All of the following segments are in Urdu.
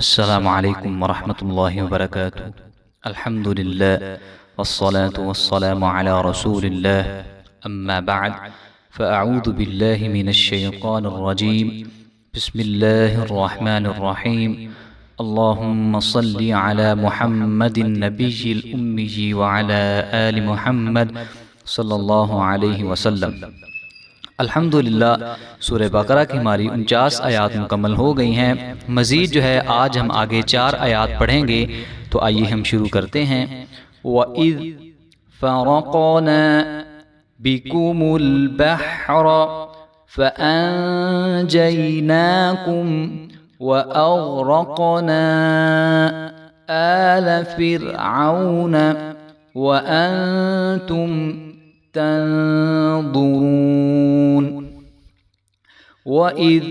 السلام علیکم ورحمۃ اللہ وبرکاتہ۔ الحمد للہ والصلاة والسلام علی رسول اللہ، اما بعد فاعوذ باللہ من الشیطان الرجیم، بسم اللہ الرحمن الرحیم۔ اللہم صل علی محمد النبی الأمی وعلی آل محمد صلی اللہ علیہ وسلم۔ الحمدللہ سورہ بقرہ کی ہماری 49 آیات مکمل ہو گئی ہیں۔ مزید جو ہے آج ہم آگے 4 آیات پڑھیں گے، تو آئیے ہم شروع کرتے ہیں۔ وَإِذْ فَرَقْنَا بِكُمُ الْبَحْرَ فَأَنْجَيْنَاكُمْ وَأَغْرَقْنَا آلَ فِرْعَوْنَ وَأَنْتُمْ تنظرون۔ وَإِذْ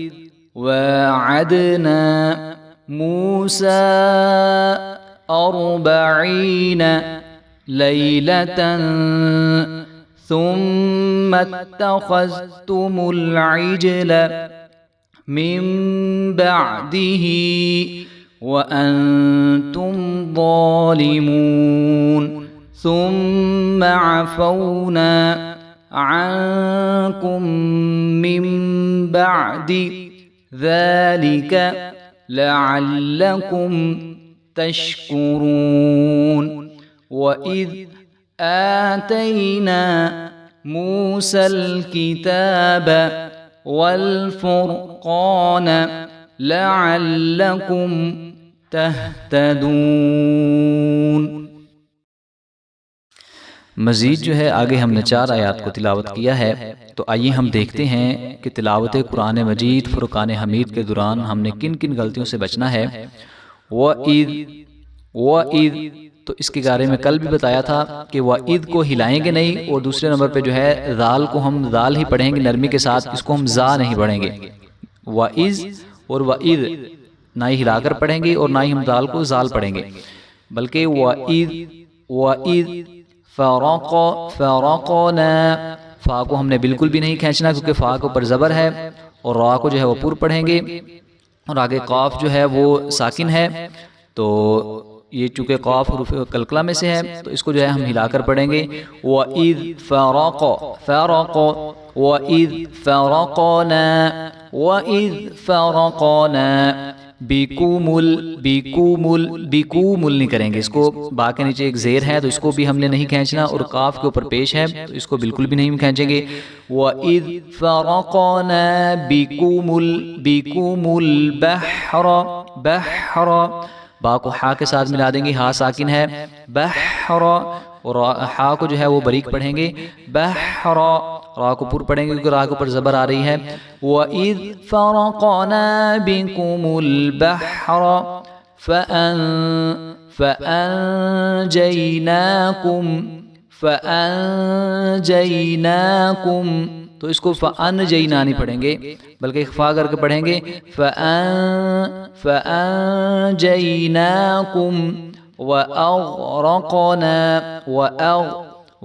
وَاعَدْنَا مُوسَىٰ 40 لَيْلَةً ثُمَّ اتَّخَذْتُمُ الْعِجْلَ مِن بَعْدِهِ وَأَنْتُمْ ظَالِمُونَ، ثم عفونا عنكم من بعد ذلك لعلكم تشكرون۔ وإذ آتينا موسى الكتاب والفرقان لعلكم تهتدون۔ مزید جو ہے آگے ہم نے 4 آیات کو تلاوت کیا ہے، تو آئیے ہم دیکھتے ہیں کہ تلاوت قرآن مجید فرقان حمید کے دوران ہم نے کن کن غلطیوں سے بچنا ہے۔ وَإِذْ تو اس کے بارے میں کل بھی بتایا تھا کہ وَإِذْ کو ہلائیں گے نہیں، اور دوسرے نمبر پہ جو ہے ذال کو ہم ذال ہی پڑھیں گے نرمی کے ساتھ، اس کو ہم زا نہیں پڑھیں گے۔ وَإِذْ اور وَإِذْ نہ ہی ہلا کر پڑھیں گے اور نہ ہی ہم ذال کو زال پڑھیں گے، بلکہ وَإِذْ فرقنا، فا کو ہم نے بالکل بھی نہیں کھینچنا کیونکہ فا کے اوپر زبر ہے، اور را کو جو ہے وہ پور پڑھیں گے، اور آگے قاف جو ہے وہ ساکن ہے، تو یہ چونکہ قاف حروف قلقلہ میں سے ہے تو اس کو جو ہے ہم ہلا کر پڑھیں گے۔ وَإِذْ فرقنا بیکومل نہیں کریں گے، اس کو با کے نیچے ایک زیر ہے تو اس کو بھی ہم نے نہیں کھینچنا، اور قاف کے اوپر پیش ہے تو اس کو بالکل بھی نہیں کھینچیں گے۔ وَإِذْ فَرَقْنَا بِكُمُ الْبَحْرَ، بحر با کو ہا کے ساتھ ملا دیں گے، ہا ساکن ہے، بحر، اور ہا کو جو ہے وہ بریک پڑھیں گے، بحر، را کو پور پڑھیں گے کیونکہ را کے اوپر زبر آ رہی ہے۔ وَإِذْ فَرَقْنَا بِكُمُ الْبَحْرَ فَأَنْجَيْنَاكُمْ، تو اس کو فَأَنْجَيْنَا نہیں پڑھیں گے بلکہ اخفا کر کے پڑھیں گے، فَأَنْجَيْنَاكُمْ وَأَغْرَقْنَا،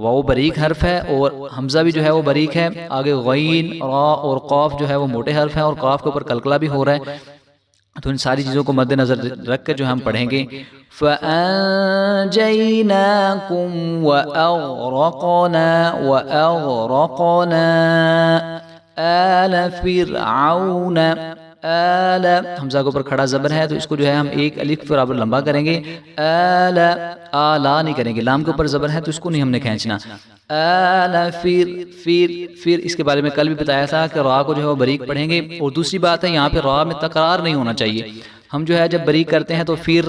واو باریک حرف ہے اور حمزہ بھی جو ہے وہ باریک ہے، آگے غین، را اور قاف جو ہے وہ موٹے حرف ہیں، اور قاف کے اوپر قلقلہ بھی ہو رہا ہے، تو ان ساری چیزوں کو مد نظر رکھ کر جو ہم پڑھیں گے۔ فَأَنْجَيْنَاكُمْ وَأَغْرَقْنَا آلَ فِرْعَوْنَ، آل حمزہ کے اوپر کھڑا زبر ہے تو اس کو جو ہے ہم ایک الف برابر لمبا کریں گے، آل، آلا نہیں کریں گے، لام کے اوپر زبر ہے تو اس کو نہیں ہم نے کھینچنا۔ آل فیر اس کے بارے میں کل بھی بتایا تھا کہ را کو جو ہے وہ باریک پڑھیں گے، اور دوسری بات ہے یہاں پہ را میں تکرار نہیں ہونا چاہیے، ہم جو ہے جب باریک کرتے ہیں تو پھر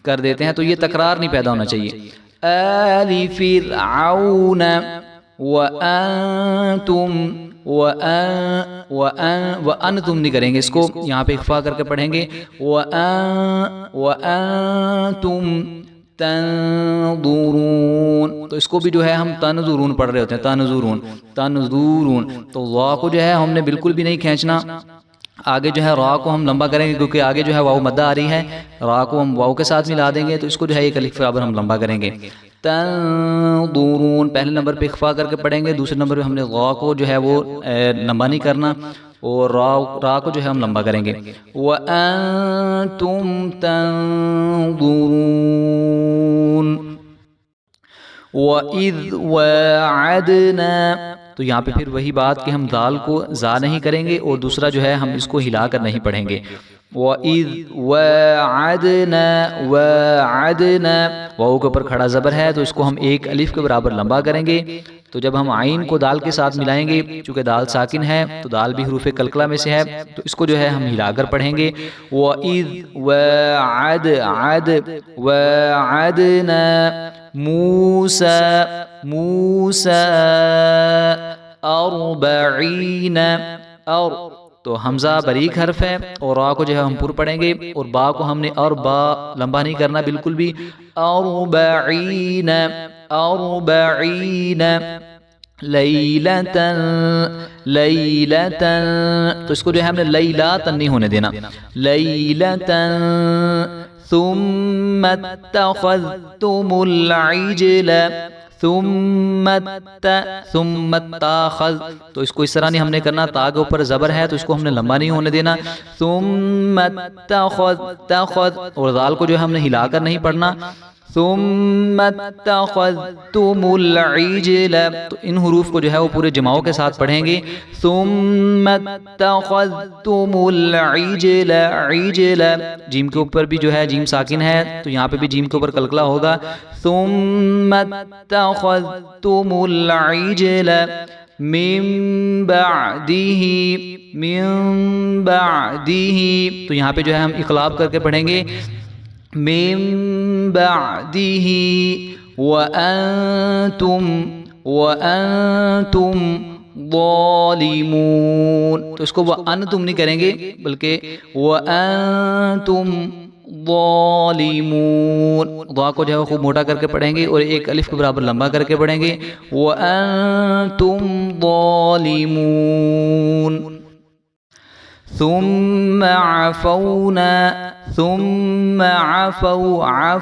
کر دیتے ہیں تو یہ تکرار نہیں پیدا ہونا چاہیے۔ آل فرعون وَأَنْتُمْ، وَأَنْتُمْ نہیں کریں گے، اس کو یہاں پہ اخفا کر کے پڑھیں گے، وَأَنْتُمْ تنظرون، تو اس کو بھی جو ہے ہم تنظرون پڑھ رہے ہوتے ہیں، تنظرون، تو وا کو جو ہے ہم نے بالکل بھی نہیں کھینچنا، آگے جو ہے را کو ہم لمبا کریں گے کیونکہ آگے جو ہے واو مدہ آ رہی ہے، را کو ہم واو کے ساتھ ملا دیں گے تو اس کو جو ہے ایک الف برابر ہم لمبا کریں گے۔ تنظرون پہلے نمبر پہ اخفا کر کے پڑھیں گے، دوسرے نمبر پہ ہم نے غا کو جو ہے وہ لمبا نہیں کرنا، اور را کو جو ہے ہم لمبا کریں گے. وَأَنْتُمْ تَنْظُرُونَ. وَإِذْ وَاعَدْنَا. تو یہاں پہ پھر وہی بات کہ ہم دال کو زا نہیں کریں گے اور دوسرا جو ہے ہم اس کو ہلا کر نہیں پڑھیں گے. وَإِذْ وَاعَدْنَا. وَاعَدْنَا واو کے اوپر کھڑا زبر ہے تو اس کو ہم ایک الف کے برابر لمبا کریں گے. تو جب ہم عین کو دال کے ساتھ ملائیں گے، چونکہ دال ساکن ہے تو دال بھی حروف قلقلہ میں سے ہے، تو اس کو جو ہے ہم ہلا کر پڑھیں گے. وَإِذْ وَاعَدْنَا مُوسَىٰ 40 تو حمزہ باریک حرف ہے اور را کو جو ہے ہم پر پڑھیں گے اور با کو ہم نے اور با لمبا نہیں کرنا بالکل بھی. 40 لیلتن تو اس کو جو ہے ہم نے لیلاتن نہیں ہونے دینا. لیلتن ثم اتخذتم العجل. ثم اتخذ تو اس کو اس طرح نہیں ہم نے کرنا، تا کے اوپر زبر ہے تو اس کو ہم نے لمبا نہیں ہونے دینا. ثم اتخذ اور دال کو جو ہم نے ہلا کر نہیں پڑھنا. ثم اتخذتم العجل تو ان حروف کو جو ہے وہ پورے جماعوں کے ساتھ پڑھیں گے. ثم اتخذتم العجل. عجل جیم کے اوپر بھی جو ہے جیم ساکن ہے تو یہاں پہ بھی جیم کے اوپر قلقلہ ہوگا. ثم اتخذتم العجل من بعده. تو یہاں پہ جو ہے ہم اقلاب کر کے پڑھیں گے. من بعده وأنتم ظالمون. تو اس کو وأنتم نہیں کریں گے بلکہ وأنتم ظالمون. ضا کو جو ہے خوب موٹا کر کے پڑھیں گے اور ایک الف کے برابر لمبا کر کے پڑھیں گے. وأنتم ظالمون. ثم عفونا. ثم عفونا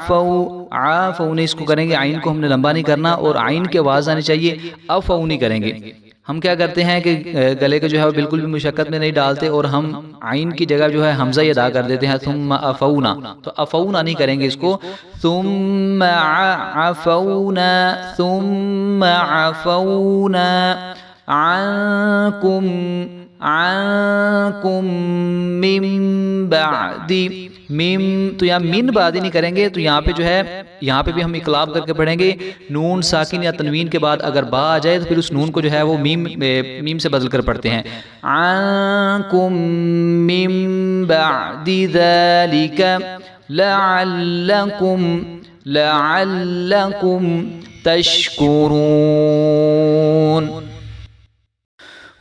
اس کو کریں گے، عین کو ہم نے لمبا نہیں کرنا اور عین کی آواز آنی چاہیے. عفونی کریں گے. ہم کیا کرتے ہیں کہ گلے کو جو ہے بالکل بھی مشقت میں نہیں ڈالتے اور ہم عین کی جگہ جو ہے حمزہ ہی ادا کر دیتے ہیں. ثم عفونا تو عفونا نہیں کریں گے اس کو. ثم عفونا. ثم عفونا عنكم من بعد. تو یہاں من بعد نہیں کریں گے تو یہاں پہ جو ہے یہاں پہ بھی ہم اقلاب کر کے پڑھیں گے. نون ساکن یا تنوین کے بعد اگر با آ جائے تو پھر اس نون کو جو ہے وہ میم سے بدل کر پڑھتے ہیں. عنكم من بعد ذلك لعلكم تشكرون.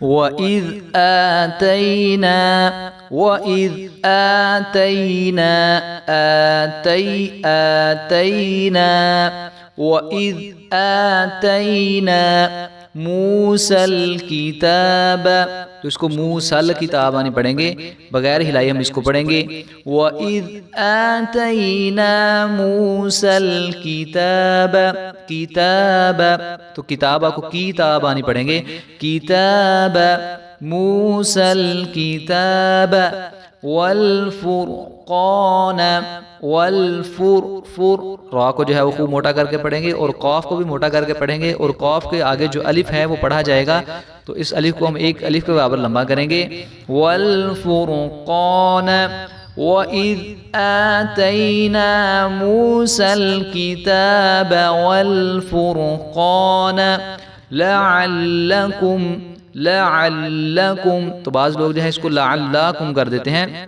وَإِذْ آتَيْنَا موسى الكتاب تو اس کو موسى الکتاب آنی پڑھیں گے، بغیر ہلائی ہم اس کو پڑھیں گے. وَإِذْ آتَيْنَا مُوسَى الْكِتَابَ. کتاب تو کتابہ کو کتاب آنی پڑھیں گے. کتاب موسى الکتاب والفرقان. را کو جو ہے وہ خوب موٹا کر کے پڑھیں گے اور قاف کو بھی موٹا کر کے پڑھیں گے اور قاف کے آگے جو الف ہے وہ پڑھا جائے گا تو اس الف کو ہم ایک الف کے برابر لمبا کریں گے. والفرقان. وَإِذْ آتَيْنَا مُوسَى الْكِتَابَ وَالْفُرْقَانَ لَعَلَّكُمْ تو بعض لوگ جو ہے اس کو لَعَلَّكُمْ کر دیتے ہیں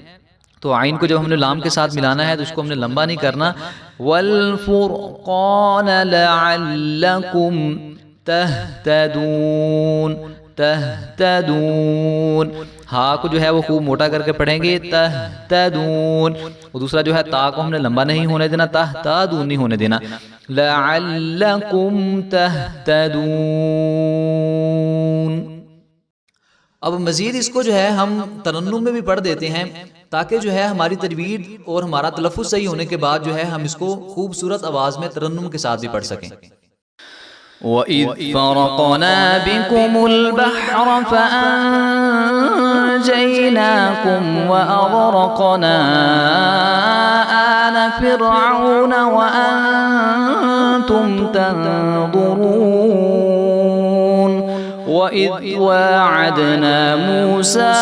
تو عین کو جب ہم نے لام کے ساتھ ملانا ہے تو اس کو ہم نے لمبا نہیں کرنا. وَالْفُرْقَانَ لَعَلَّكُمْ تَهْتَدُونَ. ہا کو جو ہے وہ خوب موٹا کر کے پڑھیں گے. تہتدون. اور دوسرا جو ہے تا کو ہم نے لمبا نہیں ہونے دینا، تہتدون نہیں ہونے دینا. لَعَلَّكُمْ تَهْتَدُونَ. اب مزید اس کو جو ہے ہم ترنم میں بھی پڑھ دیتے ہیں تاکہ جو ہے ہماری تجوید اور ہمارا تلفظ صحیح ہونے کے بعد جو ہے ہم اس کو خوبصورت آواز میں ترنم کے ساتھ بھی پڑھ سکیں. وَإِذْ فَرَقْنَا بِكُمُ الْبَحْرَ فَأَنْجَيْنَاكُمْ فأنجيناكم وأغرقنا آل فرعون وأنتم تنظرون وإذ واعدنا موسى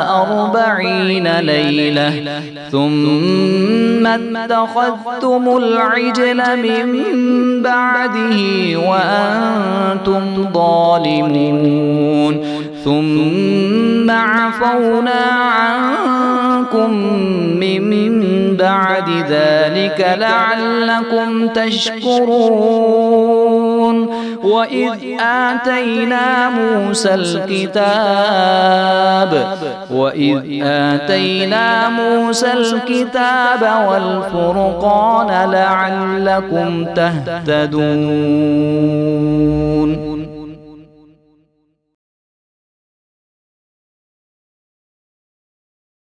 40 ليلة ثم اتخذتم العجل من بعده وأنتم ظالمون ثم عفونا عنكم من بعد ذلك لعلكم تشكرون وإذ آتينا موسى الكتاب والفرقان لعلكم تهتدون.